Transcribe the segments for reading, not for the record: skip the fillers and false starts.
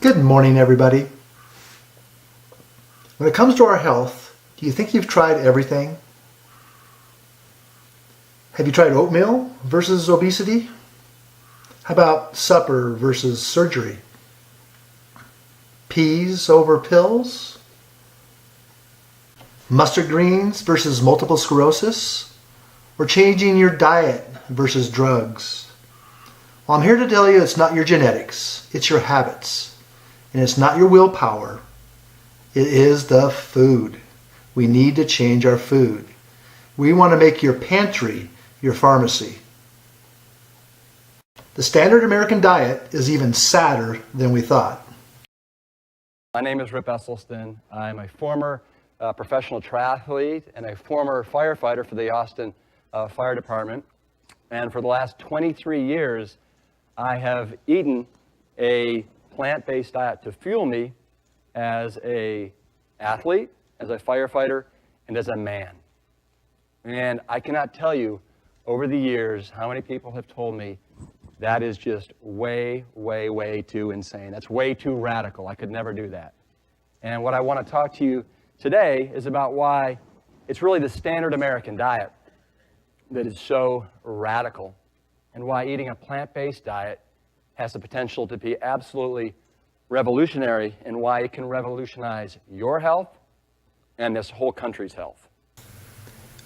Good morning, everybody. When it comes to our health, do you think you've tried everything? Have you tried oatmeal versus obesity? How about supper versus surgery? Peas over pills? Mustard greens versus multiple sclerosis? Or changing your diet versus drugs? Well, I'm here to tell you it's not your genetics, it's your habits. And it's not your willpower. It is the food. We need to change our food. We want to make your pantry your pharmacy. The standard American diet is even sadder than we thought. My name is Rip Esselstyn. I'm a former professional triathlete and a former firefighter for the Austin Fire Department. And for the last 23 years, I have eaten a plant-based diet to fuel me as an athlete, as a firefighter, and as a man. And I cannot tell you over the years how many people have told me that is just way, way, way too insane. That's way too radical. I could never do that. And what I want to talk to you today is about why it's really the standard American diet that is so radical, and why eating a plant-based diet has the potential to be absolutely revolutionary, and why it can revolutionize your health and this whole country's health.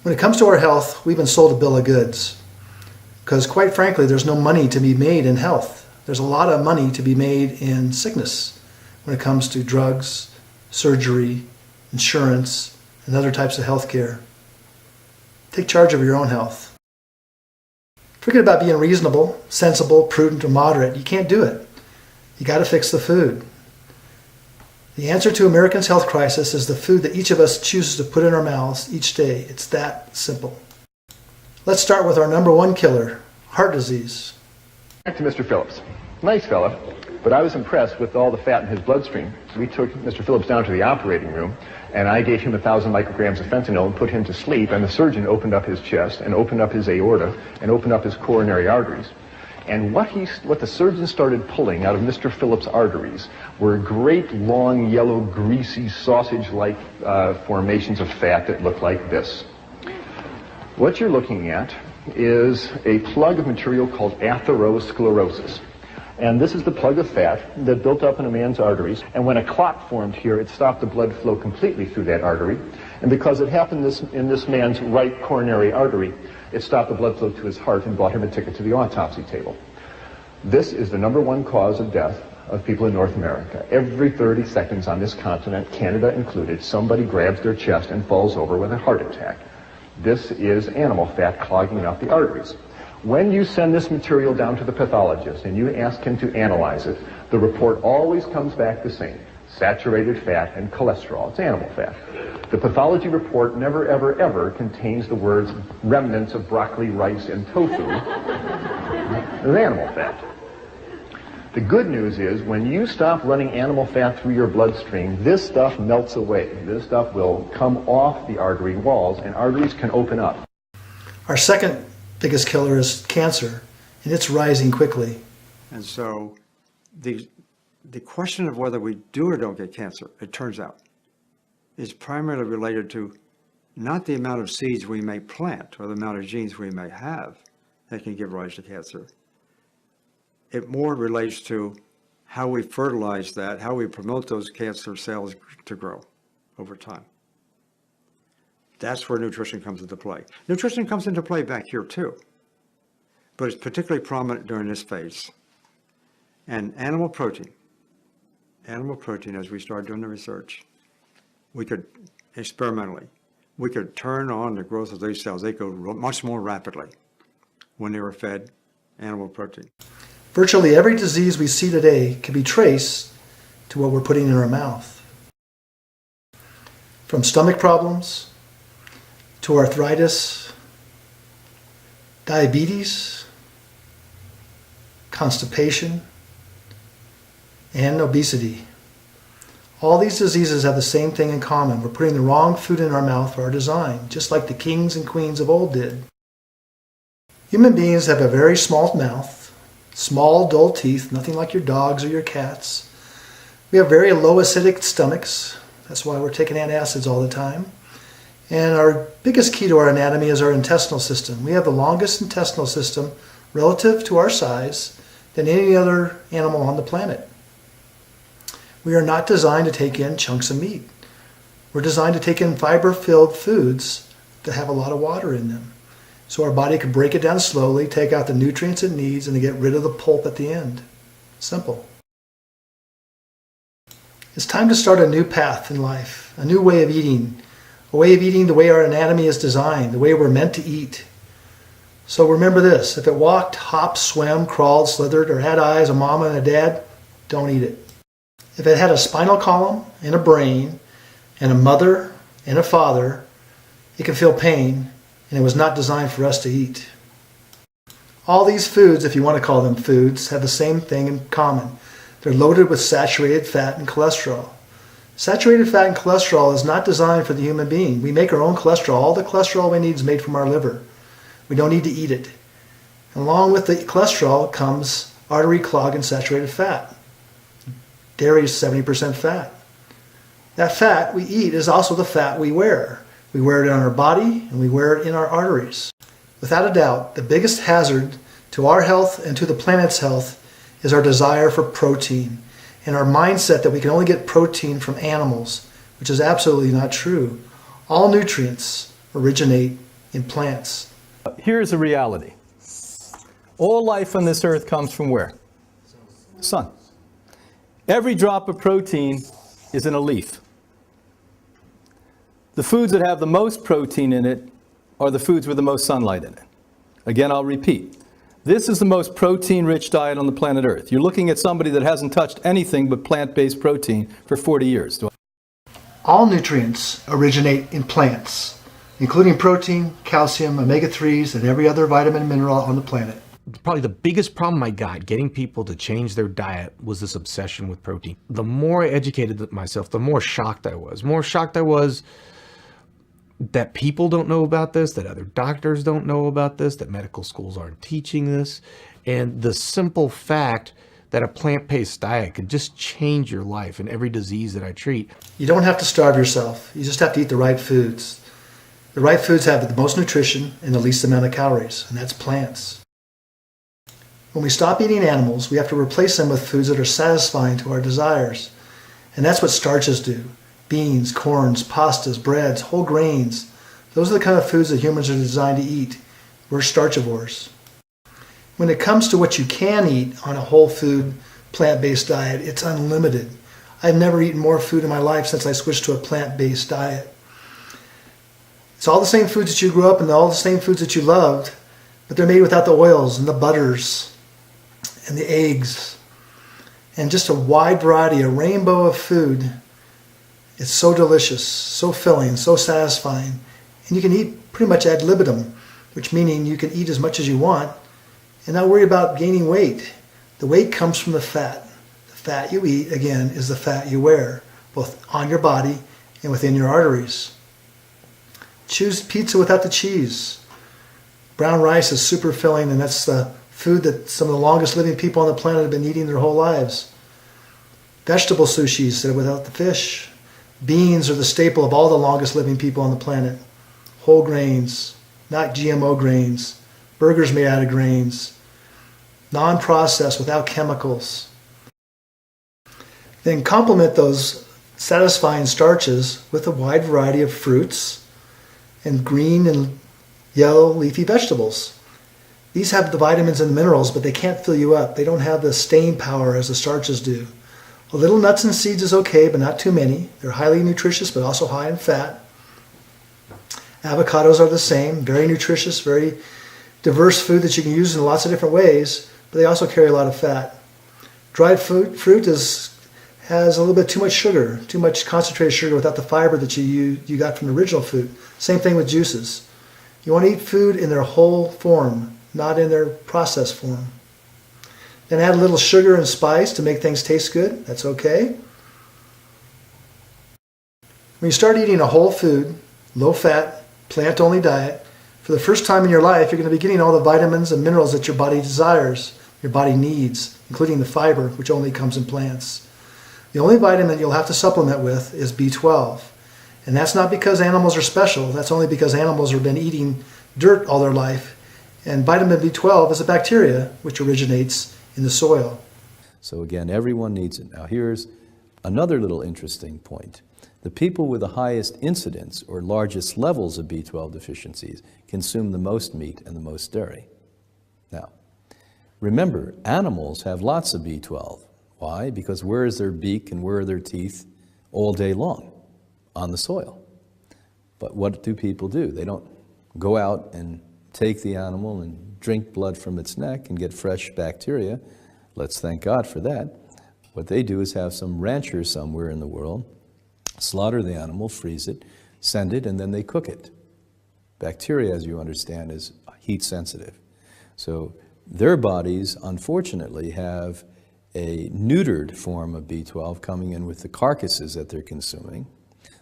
When it comes to our health, we've been sold a bill of goods. Because quite frankly, there's no money to be made in health. There's a lot of money to be made in sickness when it comes to drugs, surgery, insurance, and other types of health care. Take charge of your own health. Forget about being reasonable, sensible, prudent, or moderate. You can't do it. You got to fix the food. The answer to Americans' health crisis is the food that each of us chooses to put in our mouths each day. It's that simple. Let's start with our number one killer, heart disease. Back to Mr. Phillips. Nice fella, but I was impressed with all the fat in his bloodstream. We took Mr. Phillips down to the operating room, and I gave him 1,000 micrograms of fentanyl and put him to sleep, and the surgeon opened up his chest and opened up his aorta and opened up his coronary arteries. And what the surgeon started pulling out of Mr. Phillips' arteries were great, long, yellow, greasy, sausage-like formations of fat that looked like this. What you're looking at is a plug of material called atherosclerosis. And this is the plug of fat that built up in a man's arteries. And when a clot formed here, it stopped the blood flow completely through that artery. And because it happened in this man's right coronary artery, it stopped the blood flow to his heart and bought him a ticket to the autopsy table. This is the number one cause of death of people in North America. Every 30 seconds on this continent, Canada included, somebody grabs their chest and falls over with a heart attack. This is animal fat clogging up the arteries. When you send this material down to the pathologist and you ask him to analyze it, the report always comes back the same: saturated fat and cholesterol. It's animal fat. The pathology report never, ever, ever contains the words remnants of broccoli, rice, and tofu. It's animal fat. The good news is when you stop running animal fat through your bloodstream, this stuff melts away. This stuff will come off the artery walls, and arteries can open up. Our second biggest killer is cancer, and it's rising quickly. And so the question of whether we do or don't get cancer, it turns out, is primarily related to not the amount of seeds we may plant or the amount of genes we may have that can give rise to cancer. It more relates to how we fertilize that, how we promote those cancer cells to grow over time. That's where nutrition comes into play. Nutrition comes into play back here too, but it's particularly prominent during this phase. And animal protein, as we started doing the research, we could experimentally, we could turn on the growth of these cells. They go much more rapidly when they were fed animal protein. Virtually every disease we see today can be traced to what we're putting in our mouth. From stomach problems to arthritis, diabetes, constipation, and obesity. All these diseases have the same thing in common. We're putting the wrong food in our mouth for our design, just like the kings and queens of old did. Human beings have a very small mouth, small, dull teeth, nothing like your dogs or your cats. We have very low acidic stomachs. That's why we're taking antacids all the time. And our biggest key to our anatomy is our intestinal system. We have the longest intestinal system relative to our size than any other animal on the planet. We are not designed to take in chunks of meat. We're designed to take in fiber-filled foods that have a lot of water in them. So our body can break it down slowly, take out the nutrients it needs, and to get rid of the pulp at the end. Simple. It's time to start a new path in life, a new way of eating the way our anatomy is designed, the way we're meant to eat. So remember this, if it walked, hopped, swam, crawled, slithered, or had eyes, a mama and a dad, don't eat it. If it had a spinal column and a brain and a mother and a father, it can feel pain, and it was not designed for us to eat. All these foods, if you want to call them foods, have the same thing in common. They're loaded with saturated fat and cholesterol. Saturated fat and cholesterol is not designed for the human being. We make our own cholesterol. All the cholesterol we need is made from our liver. We don't need to eat it. And along with the cholesterol comes artery clog and saturated fat. Dairy is 70% fat. That fat we eat is also the fat we wear. We wear it on our body and we wear it in our arteries. Without a doubt, the biggest hazard to our health and to the planet's health is our desire for protein and our mindset that we can only get protein from animals, which is absolutely not true. All nutrients originate in plants. Here's a reality. All life on this earth comes from where? Sun. Every drop of protein is in a leaf. The foods that have the most protein in it are the foods with the most sunlight in it. Again, I'll repeat. This is the most protein-rich diet on the planet Earth. You're looking at somebody that hasn't touched anything but plant-based protein for 40 years. All nutrients originate in plants, including protein, calcium, omega-3s, and every other vitamin and mineral on the planet. Probably the biggest problem I got getting people to change their diet was this obsession with protein. The more I educated myself, the more shocked I was. More shocked I was that people don't know about this, that other doctors don't know about this, that medical schools aren't teaching this, and the simple fact that a plant-based diet could just change your life and every disease that I treat. You don't have to starve yourself. You just have to eat the right foods. The right foods have the most nutrition and the least amount of calories, and that's plants. When we stop eating animals, we have to replace them with foods that are satisfying to our desires. And that's what starches do. Beans, corns, pastas, breads, whole grains. Those are the kind of foods that humans are designed to eat. We're starchivores. When it comes to what you can eat on a whole food, plant-based diet, it's unlimited. I've never eaten more food in my life since I switched to a plant-based diet. It's all the same foods that you grew up in, all the same foods that you loved, but they're made without the oils and the butters and the eggs and just a wide variety, a rainbow of food. It's so delicious, so filling, so satisfying. And you can eat pretty much ad libitum, which meaning you can eat as much as you want and not worry about gaining weight. The weight comes from the fat. The fat you eat, again, is the fat you wear, both on your body and within your arteries. Choose pizza without the cheese. Brown rice is super filling, and that's the food that some of the longest living people on the planet have been eating their whole lives. Vegetable sushis that are without the fish. Beans are the staple of all the longest living people on the planet. Whole grains, not GMO grains. Burgers made out of grains. Non-processed, without chemicals. Then complement those satisfying starches with a wide variety of fruits and green and yellow leafy vegetables. These have the vitamins and the minerals, but they can't fill you up. They don't have the staying power as the starches do. A little nuts and seeds is okay, but not too many. They're highly nutritious, but also high in fat. Avocados are the same, very nutritious, very diverse food that you can use in lots of different ways, but they also carry a lot of fat. Dried fruit has a little bit too much sugar, too much concentrated sugar without the fiber that you got from the original food. Same thing with juices. You want to eat food in their whole form, not in their processed form. Then add a little sugar and spice to make things taste good. That's okay. When you start eating a whole food, low-fat, plant-only diet, for the first time in your life, you're going to be getting all the vitamins and minerals that your body desires, your body needs, including the fiber, which only comes in plants. The only vitamin you'll have to supplement with is B12. And that's not because animals are special. That's only because animals have been eating dirt all their life. And vitamin B12 is a bacteria which originates in the soil. So again, everyone needs it. Now here's another little interesting point. The people with the highest incidence or largest levels of B12 deficiencies consume the most meat and the most dairy. Now, remember, animals have lots of B12. Why? Because where is their beak and where are their teeth all day long? On the soil. But what do people do? They don't go out and take the animal and drink blood from its neck and get fresh bacteria. Let's thank God for that. What they do is have some rancher somewhere in the world slaughter the animal, freeze it, send it, and then they cook it. Bacteria, as you understand, is heat sensitive. So their bodies, unfortunately, have a neutered form of B12 coming in with the carcasses that they're consuming.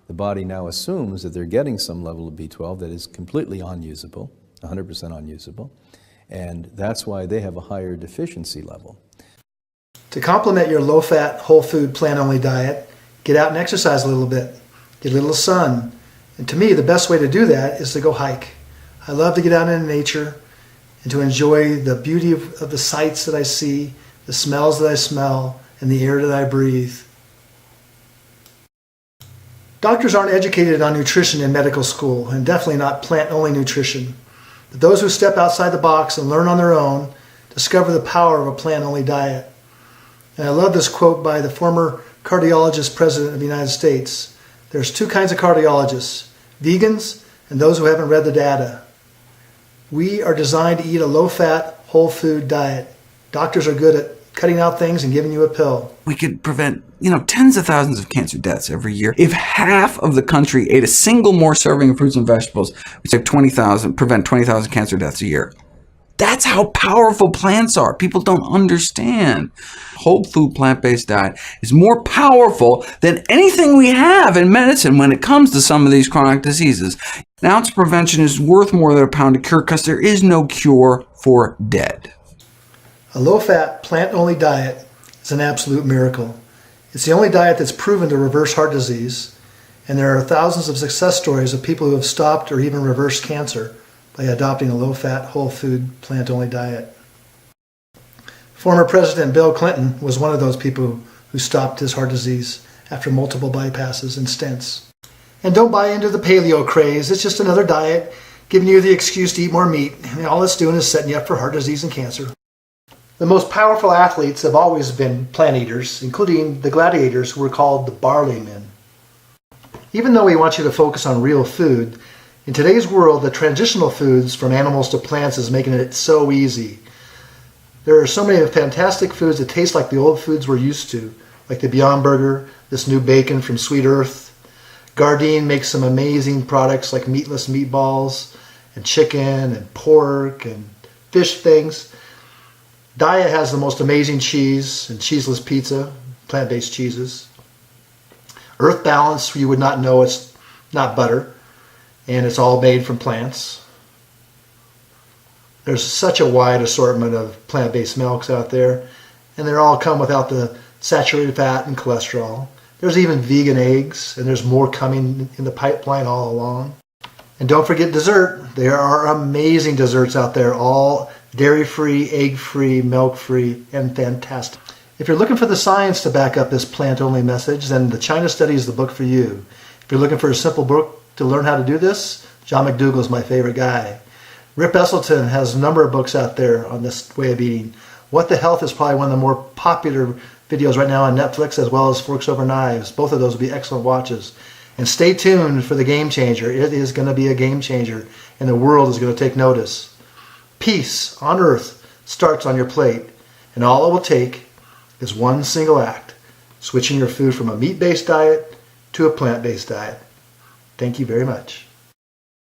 The body now assumes that they're getting some level of B12 that is completely unusable, 100% unusable, and that's why they have a higher deficiency level. To complement your low-fat, whole-food, plant-only diet, get out and exercise a little bit. Get a little sun. And to me, the best way to do that is to go hike. I love to get out into nature and to enjoy the beauty of the sights that I see, the smells that I smell, and the air that I breathe. Doctors aren't educated on nutrition in medical school, and definitely not plant-only nutrition. But those who step outside the box and learn on their own discover the power of a plant-only diet. And I love this quote by the former cardiologist president of the United States. There's two kinds of cardiologists, vegans and those who haven't read the data. We are designed to eat a low-fat, whole-food diet. Doctors are good at cutting out things and giving you a pill. We could prevent, tens of thousands of cancer deaths every year. If half of the country ate a single more serving of fruits and vegetables, we could prevent 20,000 cancer deaths a year. That's how powerful plants are. People don't understand. Whole food plant-based diet is more powerful than anything we have in medicine when it comes to some of these chronic diseases. An ounce of prevention is worth more than a pound of cure because there is no cure for dead. A low-fat, plant-only diet is an absolute miracle. It's the only diet that's proven to reverse heart disease, and there are thousands of success stories of people who have stopped or even reversed cancer by adopting a low-fat, whole-food, plant-only diet. Former President Bill Clinton was one of those people who stopped his heart disease after multiple bypasses and stents. And don't buy into the paleo craze. It's just another diet giving you the excuse to eat more meat, and all it's doing is setting you up for heart disease and cancer. The most powerful athletes have always been plant eaters, including the gladiators who were called the barley men. Even though we want you to focus on real food, in today's world, the transitional foods from animals to plants is making it so easy. There are so many fantastic foods that taste like the old foods we're used to, like the Beyond Burger, this new bacon from Sweet Earth. Gardein makes some amazing products like meatless meatballs and chicken and pork and fish things. Daiya has the most amazing cheese and cheeseless pizza, plant-based cheeses. Earth Balance, you would not know it's not butter, and it's all made from plants. There's such a wide assortment of plant-based milks out there, and they all come without the saturated fat and cholesterol. There's even vegan eggs, and there's more coming in the pipeline all along. And don't forget dessert. There are amazing desserts out there, all dairy-free, egg-free, milk-free, and fantastic. If you're looking for the science to back up this plant-only message, then the China Study is the book for you. If you're looking for a simple book to learn how to do this, John McDougall is my favorite guy. Rip Esselstyn has a number of books out there on this way of eating. What the Health is probably one of the more popular videos right now on Netflix, as well as Forks Over Knives. Both of those will be excellent watches. And stay tuned for the Game Changer. It is going to be a game changer, and the world is going to take notice. Peace on earth starts on your plate, and all it will take is one single act, switching your food from a meat-based diet to a plant-based diet. Thank you very much.